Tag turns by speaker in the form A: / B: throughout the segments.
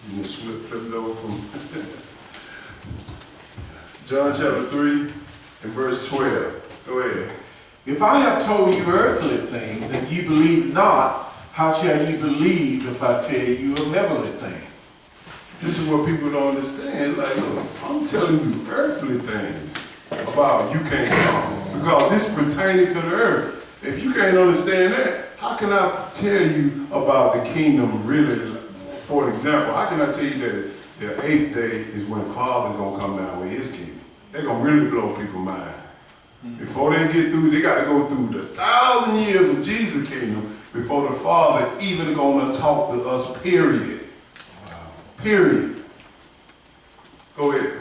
A: You just flip it over from John chapter 3 and verse 12. Go ahead.
B: If I have told you earthly things and you believe not, how shall you believe if I tell you of heavenly things?
A: This is what people don't understand. Like, look, I'm telling you earthly things about you can't come. Because this pertaining to the earth. If you can't understand that, how can I tell you about the kingdom really? For example, how can I tell you that the 8th day is when Father's gonna come down with his kingdom? They're gonna really blow people's mind. Before they get through, they got to go through the 1,000 years of Jesus' kingdom before the Father even gonna talk to us, period. Period. Go ahead.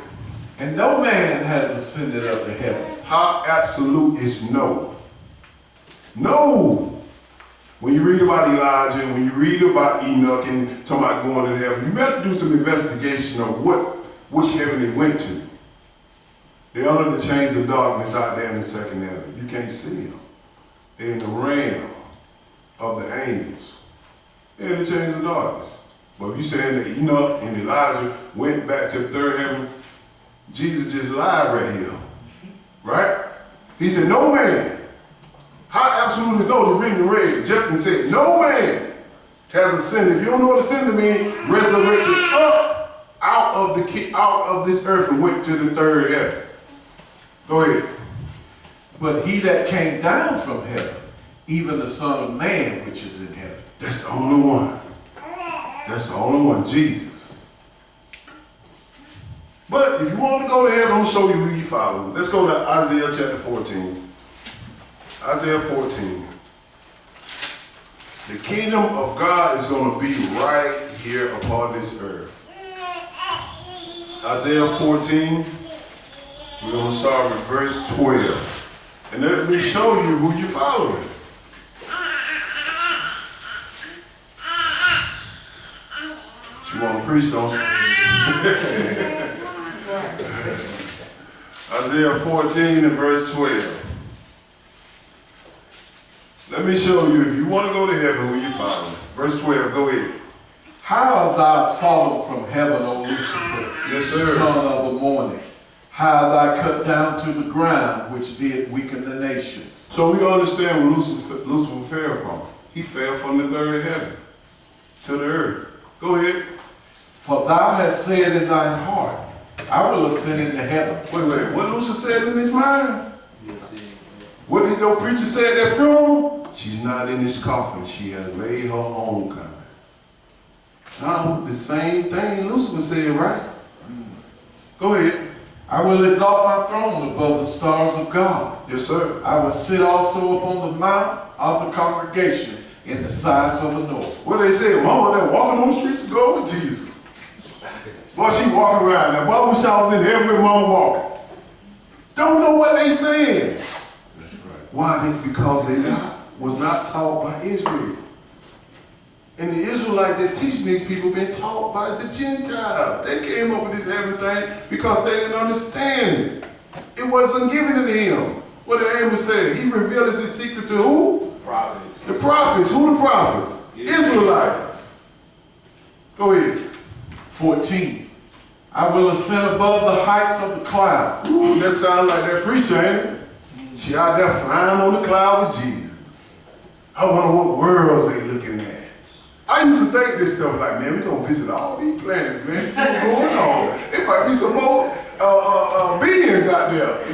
B: And no man has ascended up to heaven.
A: How absolute is no? No. When you read about Elijah, when you read about Enoch and talking about going to heaven, you better do some investigation of which heaven they went to. They're under the chains of darkness out there in the second heaven. You can't see them. They're in the realm of the angels. They're in the chains of darkness. But if you saying that Enoch and Elijah went back to the third heaven, Jesus just lied right here. Right? He said, no man. How absolute is no? The written in red. Jephthah said, no man has ascended. If you don't know what ascended means, resurrected up out of this earth and went to the third heaven. Go ahead.
B: But he that came down from heaven, even the Son of Man which is in heaven.
A: That's the only one. That's the only one, Jesus. But if you want to go to heaven, I'm going to show you who you follow. Let's go to Isaiah chapter 14. Isaiah 14. The kingdom of God is going to be right here upon this earth. Isaiah 14. We're going to start with verse 12. And let me show you who you're following. You want to preach, don't you? Isaiah 14 and verse 12. Let me show you, if you want to go to heaven, who you following. Verse 12, go ahead.
B: How have thou fallen from heaven, O Lucifer,
A: Yes, sir.
B: son of the morning? How have thou cut down to the ground, which did weaken the nations?
A: So we understand where Lucifer fell from. He fell from the third heaven to the earth. Go ahead.
B: For thou hast said in thine heart, I will ascend into heaven.
A: Wait. What Lucifer said in his mind? What did the preacher say at that funeral? She's not in this coffin. She has made her homecoming. Sound the same thing Lucifer said, right? Go ahead.
B: I will exalt my throne above the stars of God.
A: Yes, sir.
B: I will sit also upon the mount of the congregation in the sides of the north.
A: What they say, mama that walking on the streets to go with Jesus. Boy, she walking around. Now, boy, wish I was in heaven with mama walking. Don't know what they saying.
B: That's right.
A: Why? Because they was not taught by Israel. And the Israelites that teaching these people been taught by the Gentiles. They came up with this everything because they didn't understand it. It wasn't given to him. What did Amos say? He revealed his secret to who?
C: Prophets.
A: The prophets. Who the prophets? Israelites. Go ahead.
B: 14. I will ascend above the heights of the clouds.
A: Ooh, that sounds like that preacher, ain't it? She out there flying on the cloud with Jesus. I wonder what worlds they looking at. I used to think this stuff like, man, we're going to visit all these planets, man, see what's going on. There might be some more beings out there.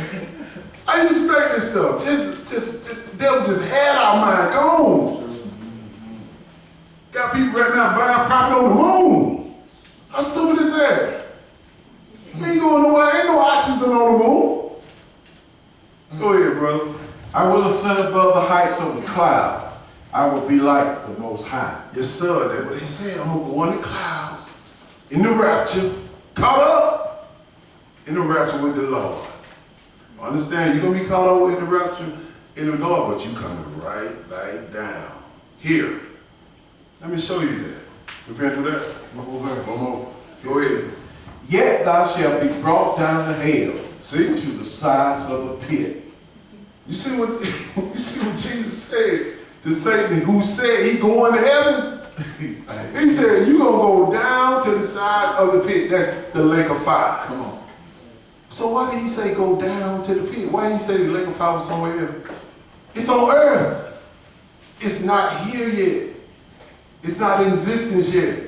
A: I used to think this stuff. The devil just had our mind gone. Got people right now buying property on the moon. How stupid is that? We ain't going nowhere. Ain't no oxygen on the moon. Go ahead, brother.
B: I will ascend above the heights of the clouds. I will be like the Most High.
A: Yes, sir. That's what they say. I'm going to go in the clouds. In the rapture. Caught up. In the rapture with the Lord. Understand, you're going to be caught up in the rapture in the Lord, but you coming right back down. Here. Let me show you that. You finished with that? One more. Go ahead.
B: Yet thou shalt be brought down to hell,
A: See?
B: to the sides of the pit.
A: You see what Jesus said to Satan, who said he going to heaven? He said, you're going to go down to the side of the pit. That's the lake of fire.
B: Come on.
A: So why did he say go down to the pit? Why didn't he say the lake of fire was somewhere else? It's on earth. It's not here yet. It's not in existence yet.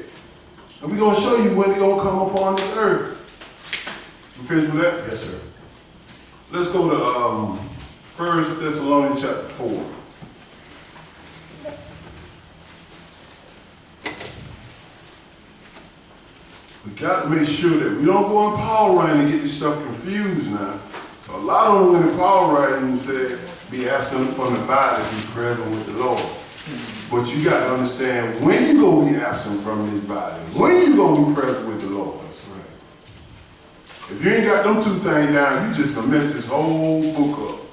A: And we're going to show you when it's going to come upon this earth. You finished with that?
B: Yes, sir.
A: Let's go to 1 Thessalonians chapter 4. We got to make sure that we don't go in Paul writing and get this stuff confused now. A lot of them when in Paul writing said, be absent from the body, be present with the Lord. But you got to understand when you going to be absent from this body, when you going to be present with the Lord.
B: That's right.
A: If you ain't got them two things down, you just gonna mess this whole book up.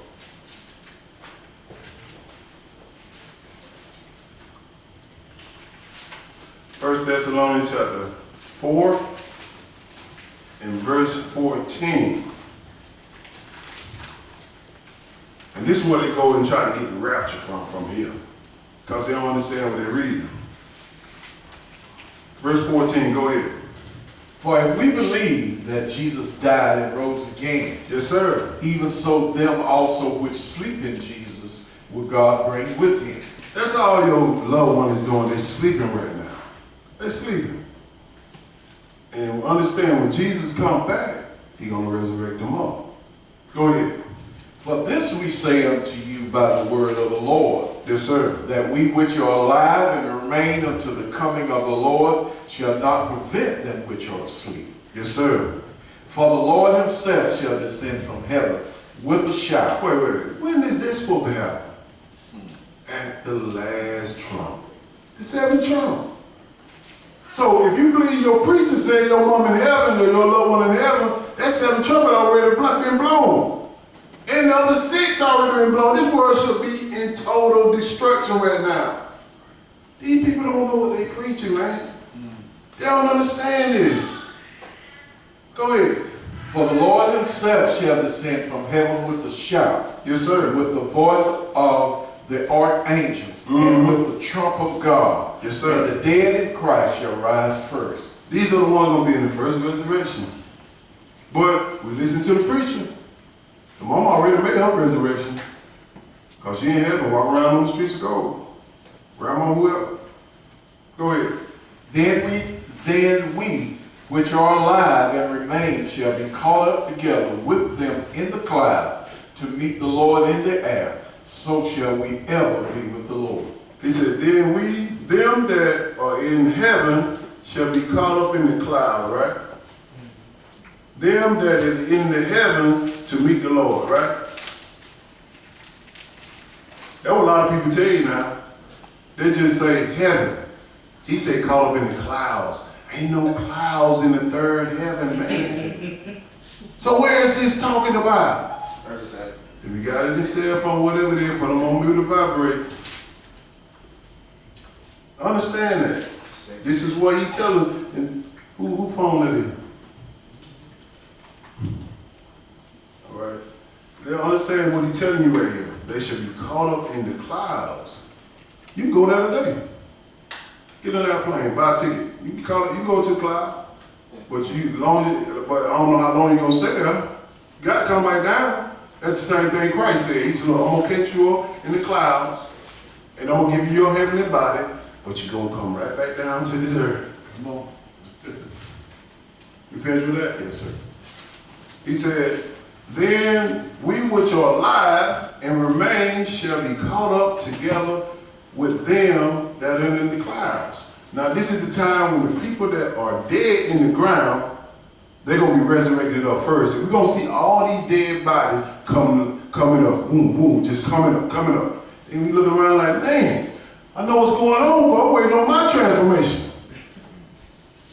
A: First Thessalonians chapter 4 and verse 14. And this is where they go and try to get the rapture from here. Because they don't understand what they're reading. Verse 14, go ahead.
B: For if we believe that Jesus died and rose again,
A: Yes, sir.
B: even so them also which sleep in Jesus will God bring with him.
A: That's all your loved one is doing. They're sleeping right now. They're sleeping. And understand when Jesus comes back, he's going to resurrect them all. Go ahead.
B: For this we say unto you by the word of the Lord,
A: Yes, sir.
B: that we which are alive and remain unto the coming of the Lord shall not prevent them which are asleep.
A: Yes, sir.
B: For the Lord himself shall descend from heaven with a shout.
A: Wait. When is this supposed to happen? At the last trump. The seventh trump. So if you believe your preacher say your mom in heaven or your loved one in heaven, that seventh trumpet already been blown. And the other six already been blown. This world should be in total destruction right now. These people don't know what they're preaching, man. They don't understand this. Go ahead.
B: For the Lord himself shall descend from heaven with a shout,
A: Yes, sir.
B: with the voice of the archangel, and with the trump of God.
A: Yes, sir.
B: And the dead in Christ shall rise first.
A: These are the ones going to be in the first resurrection. But we listen to the preacher. The mama already made her resurrection. Because she ain't heaven, walk around on the streets of gold. Grandma, whoever. Go ahead.
B: Then we which are alive and remain shall be caught up together with them in the clouds to meet the Lord in the air. So shall we ever be with the Lord.
A: He said, then we, them that are in heaven, shall be caught up in the cloud, right? Them that is in the heavens to meet the Lord, right? That's what a lot of people tell you now. They just say heaven. He said caught up in the clouds. Ain't no clouds in the third heaven, man. So where is this talking about? If you got it in your cell phone, whatever it is, put them on mute or vibrate. Understand that. This is what he tells us. And who phone that is? All right. They understand what he's telling you right here. They should be caught up in the clouds. You can go there today. Get on that plane, buy a ticket. You can call it. You can go to the cloud, but but I don't know how long you're gonna stay there. You got to come back down. That's the same thing Christ said. He said, "Look, I'm gonna catch you up in the clouds, and I'm gonna give you your heavenly body, but you're gonna come right back down to this earth." Come on. You finished with that?
B: Yes, sir.
A: He said, then we which are alive and remain shall be caught up together with them that are in the clouds. Now this is the time when the people that are dead in the ground, they're going to be resurrected up first. And we're going to see all these dead bodies coming up, boom, boom, just coming up. And we look around like, man, I know what's going on, but I'm waiting on my transformation.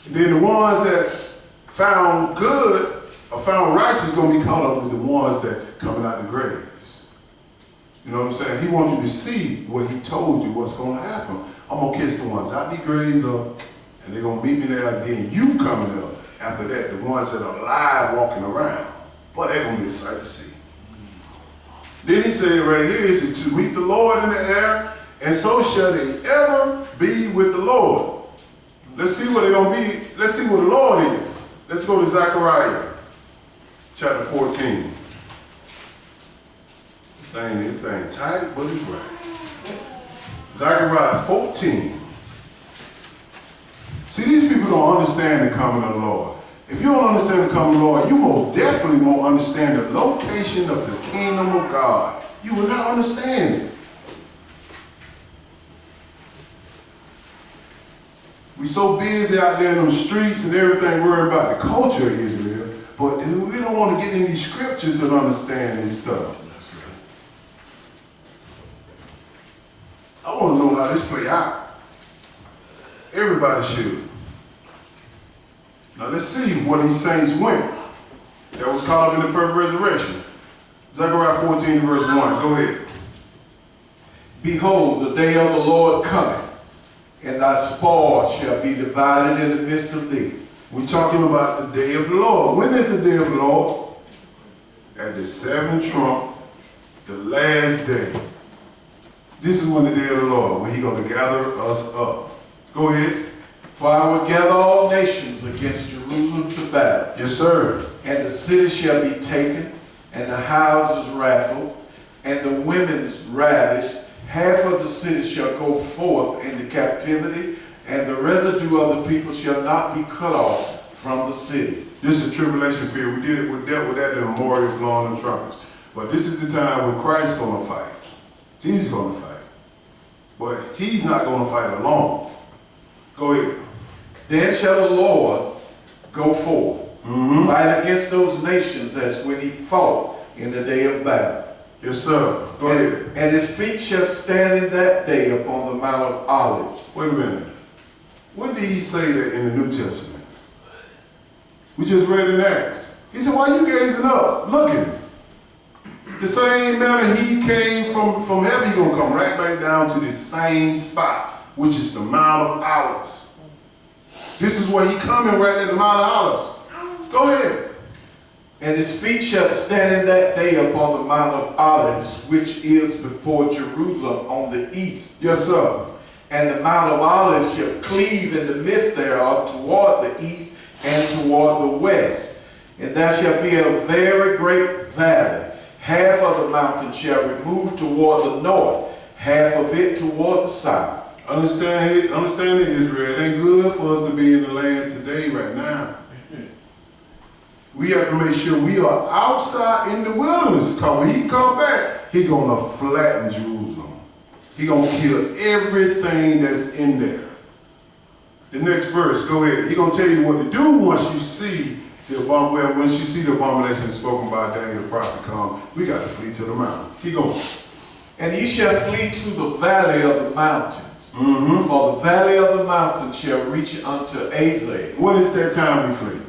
A: And then the ones that found good or found righteous going to be caught up with the ones that coming out the graves. You know what I'm saying? He wants you to see what he told you what's going to happen. I'm going to catch the ones out the graves up, and they're going to meet me there. Then you coming up. After that, the ones that are alive walking around. Boy, they're going to be a sight to see. Then he said right here, he said, to meet the Lord in the air, and so shall they ever be with the Lord. Let's see what they're going to be. Let's see what the Lord is. Let's go to Zechariah chapter 14. This ain't tight, but it's right. Zechariah 14. See, these people don't understand the coming of the Lord. If you don't understand the coming of the Lord, you most definitely won't understand the location of the kingdom of God. You will not understand it. We so busy out there in the streets and everything worrying about the culture of Israel, but we don't want to get in these scriptures to understand this stuff. I want to know how this play out. Everybody should. Now let's see where these saints went. That was called in the first resurrection. Zechariah 14 verse 1. Go ahead.
B: Behold, the day of the Lord cometh, and thy spoil shall be divided in the midst of thee.
A: We're talking about the day of the Lord. When is the day of the Lord? At the seventh trump, the last day. This is when the day of the Lord, when He's going to gather us up. Go ahead.
B: For I will gather all nations against Jerusalem to battle.
A: Yes, sir.
B: And the city shall be taken, and the houses raffled, and the women's ravished. Half of the city shall go forth into captivity, and the residue of the people shall not be cut off from the city.
A: This is tribulation period. We dealt with that in the memorial of blowing the trumpets. But this is the time when Christ's going to fight. He's going to fight. But He's not going to fight alone. Go ahead.
B: Then shall the Lord go forth, fight against those nations as when He fought in the day of battle.
A: Yes, sir. Go ahead.
B: And His feet shall stand in that day upon the Mount of Olives.
A: Wait a minute. When did He say that in the New Testament? We just read in Acts. He said, why are you gazing up, looking? The same manner He came from heaven, He's going to come right back down to the same spot, which is the Mount of Olives. This is where He coming, right at the Mount of Olives. Go ahead.
B: And His feet shall stand in that day upon the Mount of Olives, which is before Jerusalem on the east.
A: Yes, sir.
B: And the Mount of Olives shall cleave in the midst thereof toward the east and toward the west. And there shall be a very great valley. Half of the mountain shall remove toward the north, half of it toward the south.
A: Understand it, Israel. It ain't good for us to be in the land today, right now. We have to make sure we are outside in the wilderness, because when He come back, He gonna flatten Jerusalem. He gonna kill everything that's in there. The next verse, go ahead. He gonna tell you what to do once you see once you see the abomination spoken by Daniel the prophet come. We got to flee to the mountain. Keep going.
B: And ye shall flee to the valley of the mountains. For the valley of the mountains shall reach unto Azal.
A: When is that time we flee?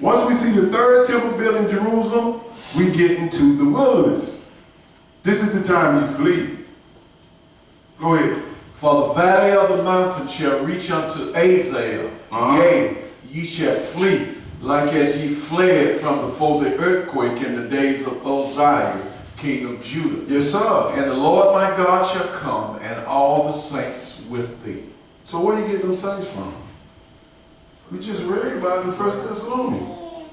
A: Once we see the third temple built in Jerusalem, we get into the wilderness. This is the time we flee. Go ahead.
B: For the valley of the mountains shall reach unto Azal. Yea, ye shall flee, like as ye fled from before the earthquake in the days of Uzziah, king of Judah.
A: Yes, sir.
B: And the Lord my God shall come, and all the saints with thee.
A: So where you get them saints from? We just read about it in 1 Thessalonians.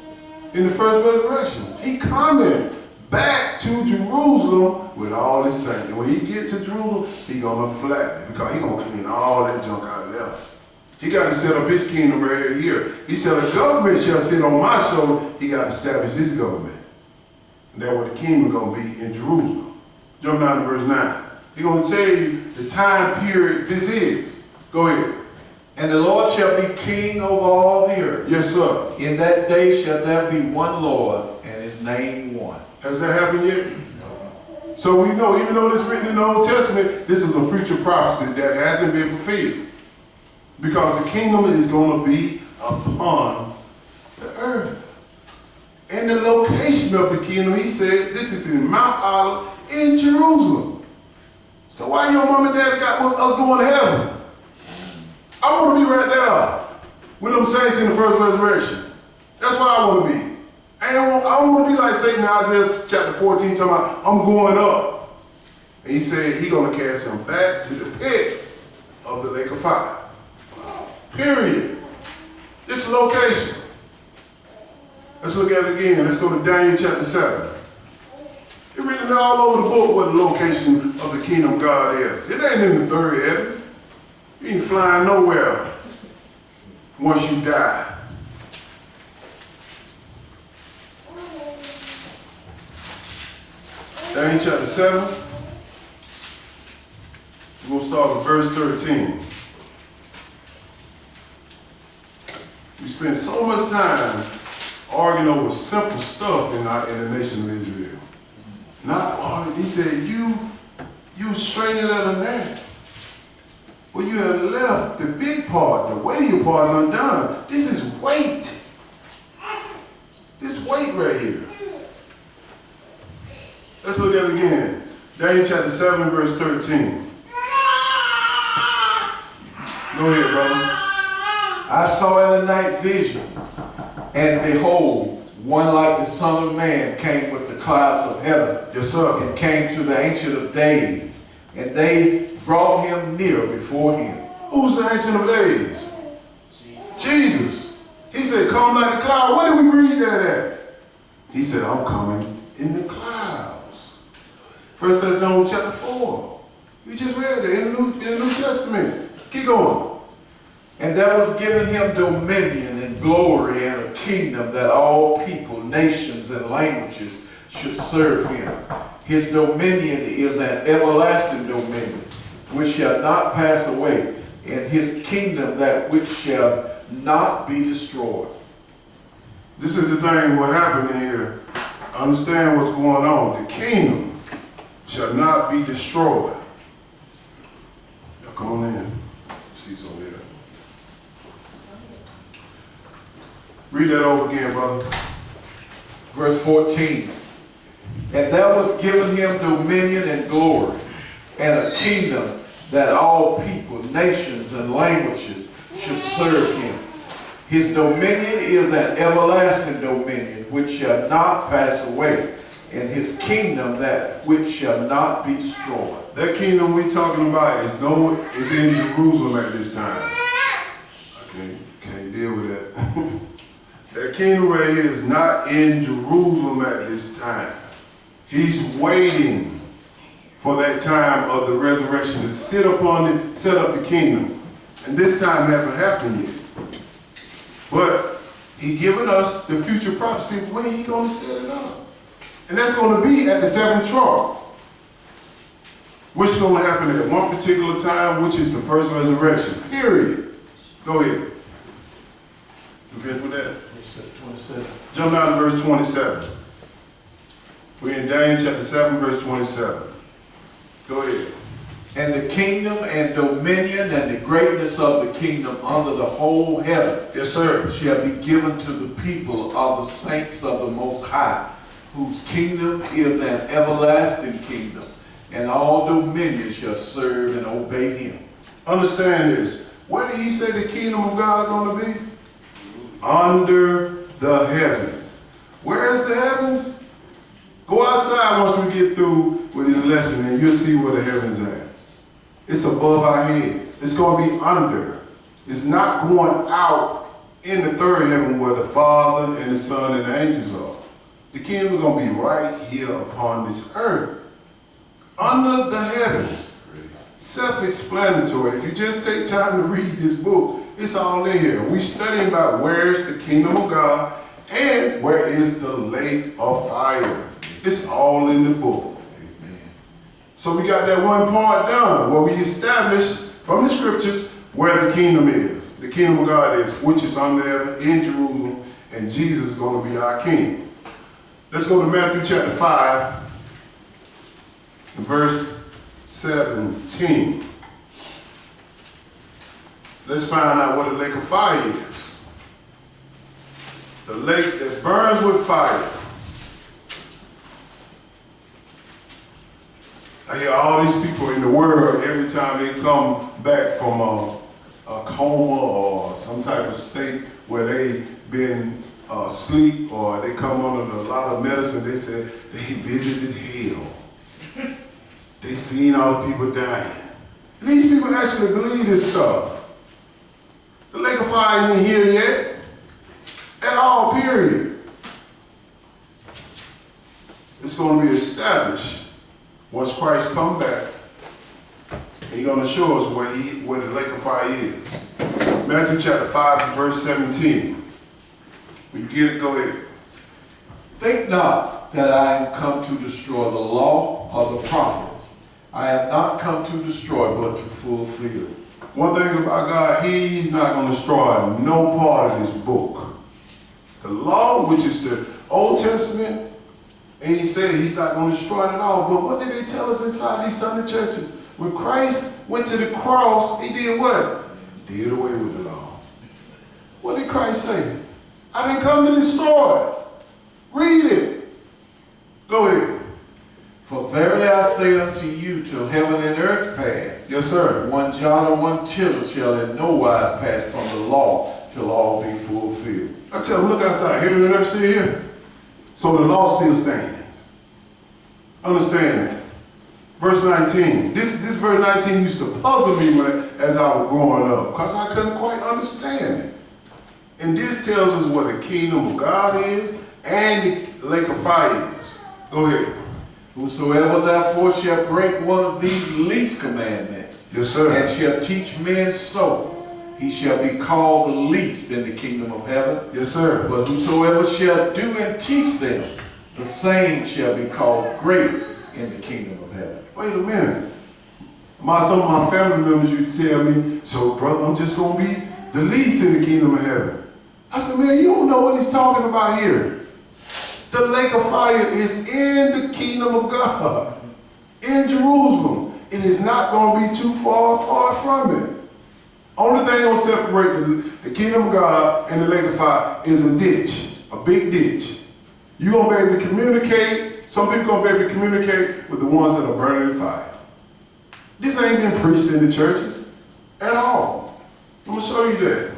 A: In the first resurrection. He coming back to Jerusalem with all his saints. And when he get to Jerusalem, he gonna flatten it, because he gonna clean all that junk out of there. He got to set up his kingdom right here. He said, the government shall sit on my shoulder. He got to establish his government. And that's what the kingdom going to be in Jerusalem. Jump down to verse 9. He's going to tell you the time period this is. Go ahead.
B: And the Lord shall be king over all the earth.
A: Yes, sir.
B: In that day shall there be one Lord, and His name one.
A: Has that happened yet? No. So we know, even though this is written in the Old Testament, this is a future prophecy that hasn't been fulfilled. Because the kingdom is going to be upon the earth. And the location of the kingdom, He said, this is in Mount Olive in Jerusalem. So why your mom and dad got us going to heaven? I want to be right there with them saints in the first resurrection. That's what I want to be. I don't want to be like Satan in Isaiah chapter 14 talking about, I'm going up. And he said he's going to cast him back to the pit of the lake of fire. Period. This is location. Let's look at it again. Let's go to Daniel chapter 7. You're reading all over the book what the location of the kingdom of God is. It ain't in the third heaven. You ain't flying nowhere once you die. Daniel chapter 7. We're going to start with verse 13. We spend so much time arguing over simple stuff in the nation of Israel. He said, you straining it at a net. Well, you have left the big part, the weightier parts undone. This is weight. This weight right here. Let's look at it again. Daniel chapter 7, verse 13. Go ahead, brother.
B: I saw in the night visions, and behold, one like the Son of Man came with the clouds of heaven.
A: Yes, sir.
B: And came to the Ancient of Days, and they brought him near before him.
A: Who's the Ancient of Days? Jesus. He said, come like the cloud. Where did we read that at? He said, I'm coming in the clouds. 1 Thessalonians chapter 4. We just read that in the New Testament. Keep going.
B: And there was given him dominion and glory and a kingdom that all people, nations, and languages should serve him. His dominion is an everlasting dominion, which shall not pass away, and his kingdom that which shall not be destroyed.
A: This is the thing what happened here. Understand what's going on. The kingdom shall not be destroyed. Now come on in. See something there. Read that over again, brother.
B: Verse 14. And there was given him dominion and glory, and a kingdom that all people, nations, and languages should serve him. His dominion is an everlasting dominion which shall not pass away, and his kingdom that which shall not be destroyed. That
A: kingdom we talking about is in Jerusalem at this time. I can't deal with that. That kingdom right here is not in Jerusalem at this time. He's waiting for that time of the resurrection to set up the kingdom. And this time haven't happened yet. But he given us the future prophecy when he going to set it up. And that's going to be at the seventh trump, which is going to happen at one particular time, which is the first resurrection. Period. Go ahead. You finished with that?
B: 27.
A: Jump down to verse 27. We're in Daniel chapter 7, verse 27. Go ahead.
B: And the kingdom and dominion and the greatness of the kingdom under the whole heaven,
A: yes, sir,
B: shall be given to the people of the saints of the Most High, whose kingdom is an everlasting kingdom, and all dominion shall serve and obey him.
A: Understand this. Where did he say the kingdom of God going to be? Under the heavens. Where is the heavens? Go outside once we get through with this lesson and you'll see where the heavens are. It's above our head. It's going to be under. It's not going out in the third heaven where the Father and the Son and the angels are. The kingdom is going to be right here upon this earth. Under the heavens. Self-explanatory. If you just take time to read this book, it's all in here. We studying about where is the kingdom of God and where is the lake of fire. It's all in the book. Amen. So we got that one part done where we established from the scriptures where the kingdom is. The kingdom of God is, which is under heaven in Jerusalem, and Jesus is going to be our king. Let's go to Matthew chapter 5, verse 17. Let's find out what the lake of fire is. The lake that burns with fire. I hear all these people in the world, every time they come back from a coma or some type of state where they've been asleep or they come under a lot of medicine, they say they visited hell. They seen all the people dying. These people actually believe this stuff. The lake of fire ain't here yet. At all, period. It's going to be established once Christ come back. He's going to show us where the lake of fire is. Matthew chapter 5 and verse 17. When you get it, go ahead.
B: Think not that I am come to destroy the law or the prophets. I am not come to destroy, but to fulfill.
A: One thing about God, He's not going to destroy no part of this book. The law, which is the Old Testament, and He said He's not going to destroy it at all. But what did they tell us inside these Sunday churches? When Christ went to the cross, He did what? Did away with the law. What did Christ say? I didn't come to destroy it. Read it. Go ahead.
B: For verily I say unto you, till heaven and earth pass,
A: Yes, sir.
B: one jot or one tittle shall in no wise pass from the law till all be fulfilled.
A: I tell them, look outside. Heaven and earth still here. So the law still stands. Understand that. Verse 19. This verse 19 used to puzzle me as I was growing up because I couldn't quite understand it. And this tells us what the kingdom of God is and the lake of fire is. Go ahead.
B: Whosoever therefore shall break one of these least commandments,
A: Yes, sir.
B: and shall teach men so, he shall be called the least in the kingdom of heaven.
A: Yes, sir.
B: But whosoever shall do and teach them, the same shall be called great in the kingdom of heaven.
A: Wait a minute. Some of my family members used to tell me, so brother, I'm just going to be the least in the kingdom of heaven. I said, man, you don't know what he's talking about here. The lake of fire is in the kingdom of God, in Jerusalem. It is not going to be too far apart from it. Only thing that will separate the kingdom of God and the lake of fire is a ditch, a big ditch. You're going to be able to communicate, some people going to be able to communicate with the ones that are burning in fire. This ain't been preached in the churches at all. I'm going to show you that.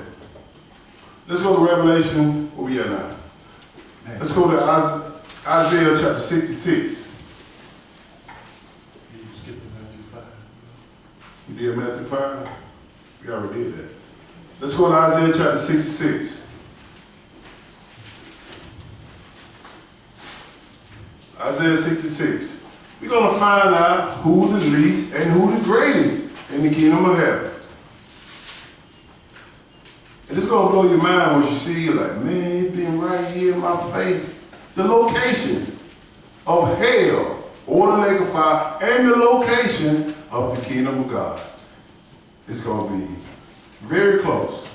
A: Let's go to Revelation, where we at now? Let's go to Isaiah chapter 66.
B: You skipped Matthew 5.
A: You did Matthew 5? We already did that. Let's go to Isaiah chapter 66. Isaiah 66. We're going to find out who the least and who the greatest in the kingdom of heaven. And it's going to blow your mind once you see it, like, man, it's been right here in my face. The location of hell, or the lake of fire, and the location of the kingdom of God. It's going to be very close.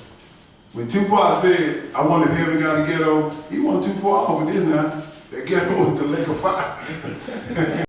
A: When Tupac said, I wanted heaven got a ghetto, he wasn't too far off with this now. That ghetto was the lake of fire.